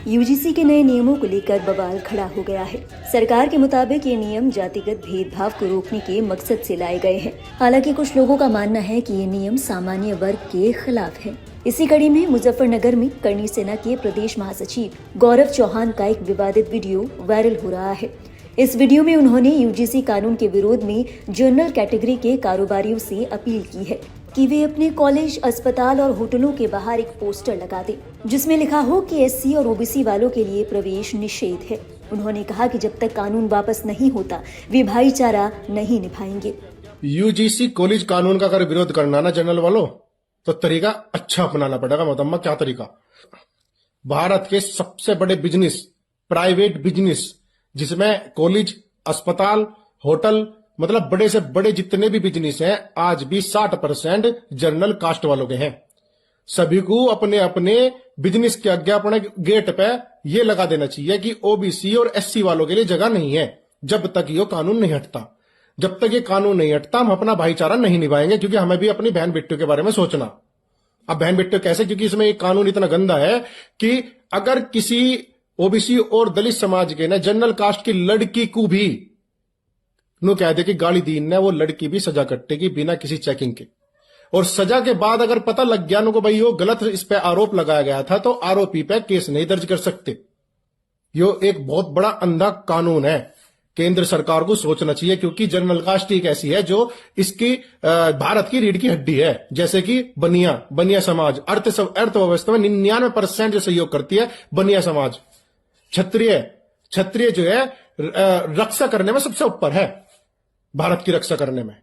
UGC के नए नियमों को लेकर बवाल खड़ा हो गया है। सरकार के मुताबिक ये नियम जातिगत भेदभाव को रोकने के मकसद से लाए गए हैं। हालांकि कुछ लोगों का मानना है कि ये नियम सामान्य वर्ग के खिलाफ है। इसी कड़ी में मुजफ्फरनगर में करणी सेना के प्रदेश महासचिव गौरव चौहान का एक विवादित वीडियो वायरल हो रहा है। इस वीडियो में उन्होंने यूजीसी कानून के विरोध में जनरल कैटेगरी के कारोबारियों से अपील की है कि वे अपने कॉलेज, अस्पताल और होटलों के बाहर एक पोस्टर लगा दें जिसमें लिखा हो कि एससी और ओबीसी वालों के लिए प्रवेश निषेध है। उन्होंने कहा कि जब तक कानून वापस नहीं होता वे भाईचारा नहीं निभाएंगे। यूजीसी कॉलेज कानून का अगर विरोध करना ना जनरल वालों, तो तरीका अच्छा अपनाना पड़ेगा। मतम्मा क्या तरीका? भारत के सबसे बड़े बिजनेस, प्राइवेट बिजनेस, जिसमें कॉलेज, अस्पताल, होटल, मतलब बड़े से बड़े जितने भी बिजनेस हैं, आज भी 60% जनरल कास्ट वालों के हैं। सभी को अपने अपने बिजनेस के आगे अपने गेट पे ये लगा देना चाहिए कि ओबीसी और एससी वालों के लिए जगह नहीं है जब तक ये कानून नहीं हटता। जब तक ये कानून नहीं हटता हम अपना भाईचारा नहीं निभाएंगे, क्योंकि हमें भी अपनी बहन बेटियों के बारे में सोचना। अब बहन बेटियों कैसे? क्योंकि इसमें एक कानून इतना गंदा है कि अगर किसी ओबीसी और दलित समाज के ने जनरल कास्ट की लड़की को भी नु कह दे कि गाली दीन ने, वो लड़की भी सजा कटेगी बिना किसी चेकिंग के। और सजा के बाद अगर पता लग गया को भाई यो गलत इस पे आरोप लगाया गया था, तो आरोपी पे केस नहीं दर्ज कर सकते। यो एक बहुत बड़ा अंधा कानून है। केंद्र सरकार को सोचना चाहिए, क्योंकि जनरल कास्ट एक ऐसी है जो इसकी भारत की रीढ़ की हड्डी है। जैसे कि बनिया समाज अर्थव्यवस्था में 99% जो सहयोग करती है बनिया समाज। क्षत्रिय जो है रक्षा करने में सबसे ऊपर है, भारत की रक्षा करने में,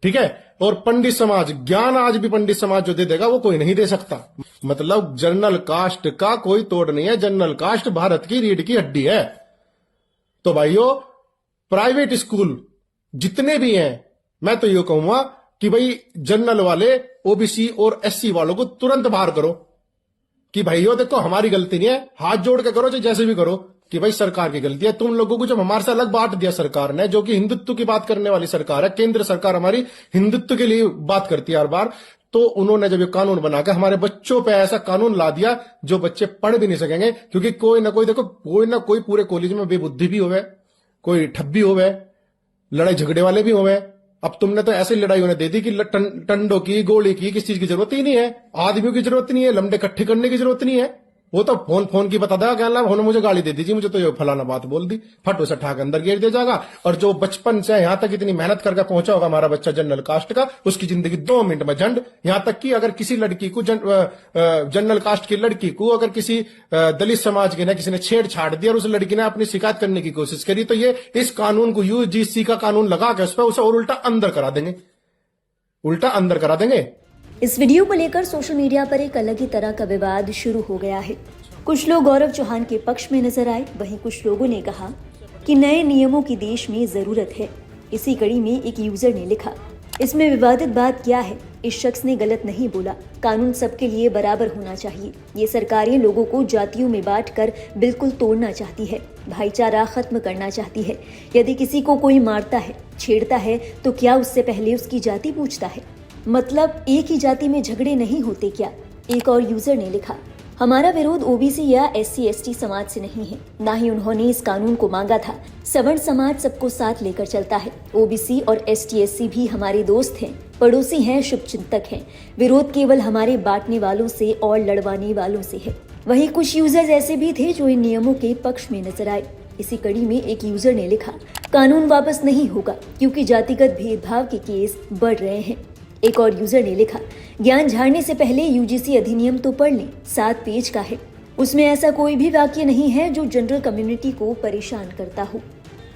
ठीक है। और पंडित समाज, ज्ञान आज भी पंडित समाज जो दे देगा वो कोई नहीं दे सकता। मतलब जनरल कास्ट का कोई तोड़ नहीं है। जनरल कास्ट भारत की रीढ़ की हड्डी है। तो भाइयों, प्राइवेट स्कूल जितने भी हैं, मैं तो ये कहूंगा कि भाई जनरल वाले, ओबीसी और एससी वालों को तुरंत बाहर करो। कि भाइयों देखो, हमारी गलती नहीं है, हाथ जोड़ के करो, चाहे जैसे भी करो, कि भाई सरकार की गलती है। तुम लोगों को जब हमारे से अलग बांट दिया सरकार ने, जो कि हिंदुत्व की बात करने वाली सरकार है, केंद्र सरकार हमारी हिंदुत्व के लिए बात करती है हर बार, तो उन्होंने जब ये कानून बनाकर हमारे बच्चों पे ऐसा कानून ला दिया जो बच्चे पढ़ भी नहीं सकेंगे। क्योंकि कोई ना कोई, देखो, कोई ना कोई पूरे कॉलेज में बेबुद्धि भी होवे, कोई ठब्बी होवे, लड़ाई झगड़े वाले भी होवे। अब तुमने तो ऐसी लड़ाई होने दे दी कि टंडों की, गोली की, किस चीज की जरूरत ही नहीं है। आदमियों की जरूरत नहीं है, लंबे इकट्ठे करने की जरूरत नहीं है। वो तो फोन की बता देगा, क्या उन्होंने मुझे गाली दे दीजिए, मुझे तो ये फलाना बात बोल दी, फट उसे ठाक अंदर गिर दिया जाएगा। और जो बचपन से यहां तक इतनी मेहनत करके पहुंचा होगा हमारा बच्चा जनरल कास्ट का, उसकी जिंदगी 2 मिनट में झंड। यहां तक कि अगर किसी लड़की को, जनरल कास्ट की लड़की को अगर किसी दलित समाज के ने किसी ने छेड़छाड़ दिया और उस लड़की ने अपनी शिकायत करने की कोशिश करी, तो ये इस कानून को, यूजीसी का कानून लगा के उस पर उसे और उल्टा अंदर करा देंगे। इस वीडियो को लेकर सोशल मीडिया पर एक अलग ही तरह का विवाद शुरू हो गया है। कुछ लोग गौरव चौहान के पक्ष में नजर आए, वहीं कुछ लोगों ने कहा कि नए नियमों की देश में जरूरत है। इसी कड़ी में एक यूजर ने लिखा, इसमें विवादित बात क्या है? इस शख्स ने गलत नहीं बोला। कानून सबके लिए बराबर होना चाहिए। ये सरकारें लोगों को जातियों में बांटकर बिल्कुल तोड़ना चाहती है, भाईचारा खत्म करना चाहती है। यदि किसी को कोई मारता है, छेड़ता है, तो क्या उससे पहले उसकी जाति पूछता है? मतलब एक ही जाति में झगड़े नहीं होते क्या? एक और यूजर ने लिखा, हमारा विरोध ओबीसी या एससी एसटी समाज से नहीं है, ना ही उन्होंने इस कानून को मांगा था। सवर्ण समाज सबको साथ लेकर चलता है। ओबीसी और एसटी एससी भी हमारे दोस्त हैं, पड़ोसी हैं, शुभचिंतक हैं। विरोध केवल हमारे बांटने वालों से और लड़वाने वालों से है। वहीं कुछ यूजर्स ऐसे भी थे जो इन नियमों के पक्ष में नजर आए। इसी कड़ी में एक यूजर ने लिखा, कानून वापस नहीं होगा क्योंकि जातिगत भेदभाव के केस बढ़ रहे हैं। एक और यूजर ने लिखा, ज्ञान झाड़ने से पहले यूजीसी अधिनियम तो पढ़ लें, 7 पेज का है। उसमें ऐसा कोई भी वाक्य नहीं है जो जनरल कम्युनिटी को परेशान करता हो।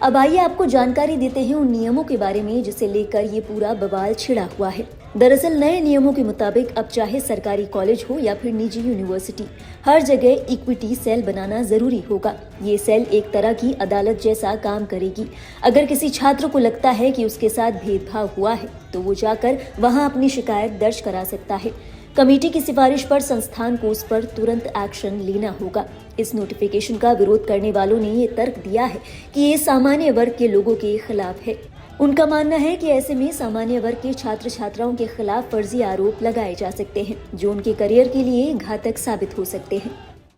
अब आइए आपको जानकारी देते हैं उन नियमों के बारे में जिसे लेकर ये पूरा बवाल छिड़ा हुआ है। दरअसल नए नियमों के मुताबिक अब चाहे सरकारी कॉलेज हो या फिर निजी यूनिवर्सिटी, हर जगह इक्विटी सेल बनाना जरूरी होगा। ये सेल एक तरह की अदालत जैसा काम करेगी। अगर किसी छात्र को लगता है कि उसके साथ भेदभाव हुआ है तो वो जाकर वहां अपनी शिकायत दर्ज करा सकता है। कमेटी की सिफारिश पर संस्थान को उस पर तुरंत एक्शन लेना होगा। इस नोटिफिकेशन का विरोध करने वालों ने ये तर्क दिया है कि ये सामान्य वर्ग के लोगों के खिलाफ है। उनका मानना है कि ऐसे में सामान्य वर्ग के छात्र छात्राओं के खिलाफ फर्जी आरोप लगाए जा सकते हैं जो उनके करियर के लिए घातक साबित हो सकते हैं।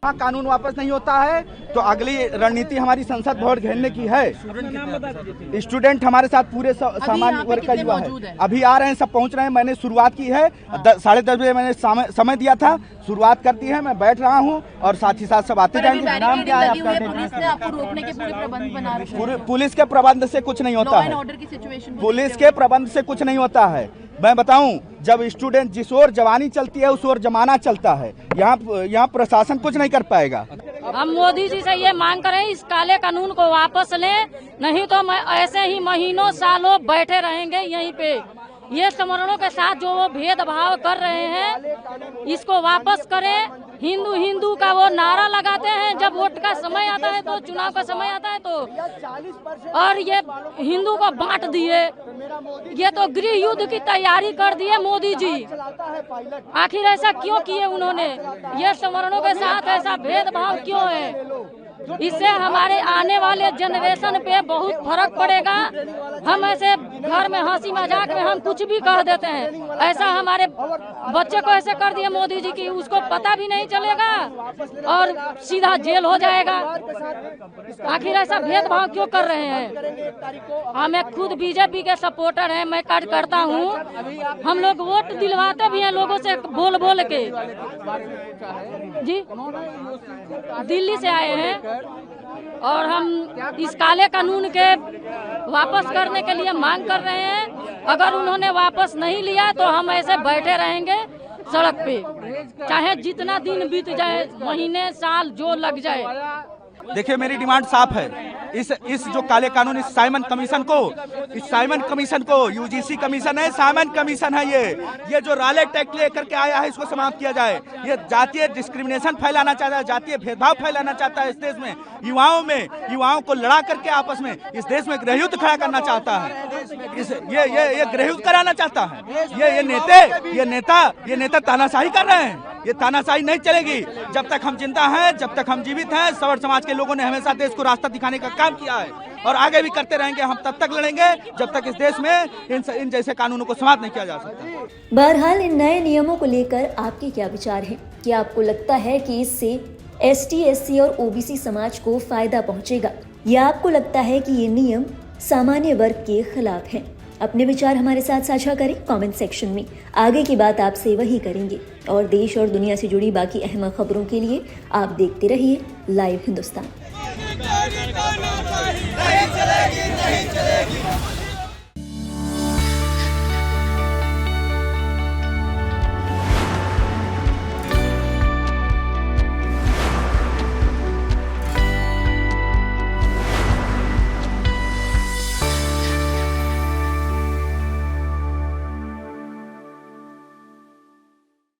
हाँ, कानून वापस नहीं होता है तो अगली रणनीति हमारी संसद भवन घेरने की है। स्टूडेंट हमारे साथ पूरे सामान्य वर्ग का युवा है, अभी आ रहे हैं, सब पहुंच रहे हैं। मैंने शुरुआत की है 10:30 बजे मैंने समय दिया था, शुरुआत करती है। मैं बैठ रहा हूं और साथ ही साथ सब आते जाएंगे। नाम क्या है आपका? पुलिस ने आपको रोकने के पूरे प्रबंध बना रखे हैं। पुलिस के प्रबंध से कुछ नहीं होता है, ऑर्डर की सिचुएशन पुलिस के प्रबंध से कुछ नहीं होता है। मैं बताऊं, जब स्टूडेंट जिस ओर जवानी चलती है उस ओर जमाना चलता है। यहाँ प्रशासन कुछ नहीं कर पाएगा। हम मोदी जी से ये मांग कर रहे हैं, इस काले कानून को वापस लें, नहीं तो मैं ऐसे ही महीनों सालों बैठे रहेंगे यहीं पे। ये समरणों के साथ जो वो भेदभाव कर रहे हैं इसको वापस करें। हिंदू हिंदू का वो नारा लगाते हैं जब वोट का समय आता है, तो चुनाव का समय आता है तो, और ये हिंदू को बांट दिए। ये तो गृह युद्ध की तैयारी कर दिए मोदी जी। आखिर ऐसा क्यों किए उन्होंने? ये समरणों के साथ ऐसा भेदभाव क्यों है? इससे हमारे आने वाले जनरेशन पे बहुत फर्क पड़ेगा। हम ऐसे घर में हंसी मजाक में हम कुछ भी कह देते हैं, ऐसा हमारे बच्चे को ऐसे कर दिया मोदी जी की, उसको पता भी नहीं चलेगा और सीधा जेल हो जाएगा। आखिर ऐसा भेदभाव क्यों कर रहे हैं? हमें खुद बीजेपी के सपोर्टर हैं, मैं कार्यकर्ता हूँ। हम लोग वोट दिलवाते भी हैं लोगों से बोल बोल के। जी, दिल्ली से आए हैं और हम इस काले कानून के वापस करने के लिए मांग कर रहे हैं। अगर उन्होंने वापस नहीं लिया तो हम ऐसे बैठे रहेंगे सड़क पे, चाहे जितना दिन बीत जाए, महीने साल जो लग जाए। देखिए, मेरी डिमांड साफ है। इस जो काले कानून, इस साइमन कमीशन को यूजीसी कमीशन है, साइमन कमीशन है, ये जो रॉलेट एक्ट लेकर के आया है इसको समाप्त किया जाए। ये जातीय डिस्क्रिमिनेशन फैलाना चाहता है, जातीय भेदभाव फैलाना चाहता है इस देश में। युवाओं को लड़ा करके आपस में इस देश में गृहयुद्ध खड़ा करना चाहता है। ये गृहयुद्ध कराना चाहता है। ये नेता तानाशाही कर रहे हैं। ये तानाशाही नहीं चलेगी जब तक हम जिंदा हैं, जब तक हम जीवित हैं। सवर समाज के लोगों ने हमेशा देश को रास्ता दिखाने का काम किया है और आगे भी करते रहेंगे। हम तब तक लड़ेंगे जब तक इस देश में इन जैसे कानूनों को समाप्त नहीं किया जा सकता। बहरहाल इन नए नियमों को लेकर आपके क्या विचार हैं? क्या आपको लगता है कि इससे ST, SC और OBC समाज को फायदा पहुंचेगा, या आपको लगता है कि ये नियम सामान्य वर्ग के खिलाफ हैं? अपने विचार हमारे साथ साझा करें कमेंट सेक्शन में। आगे की बात आपसे वही करेंगे और देश और दुनिया से जुड़ी बाकी अहम खबरों के लिए आप देखते रहिए लाइव हिंदुस्तान। नहीं चलेगी, नहीं चलेगी।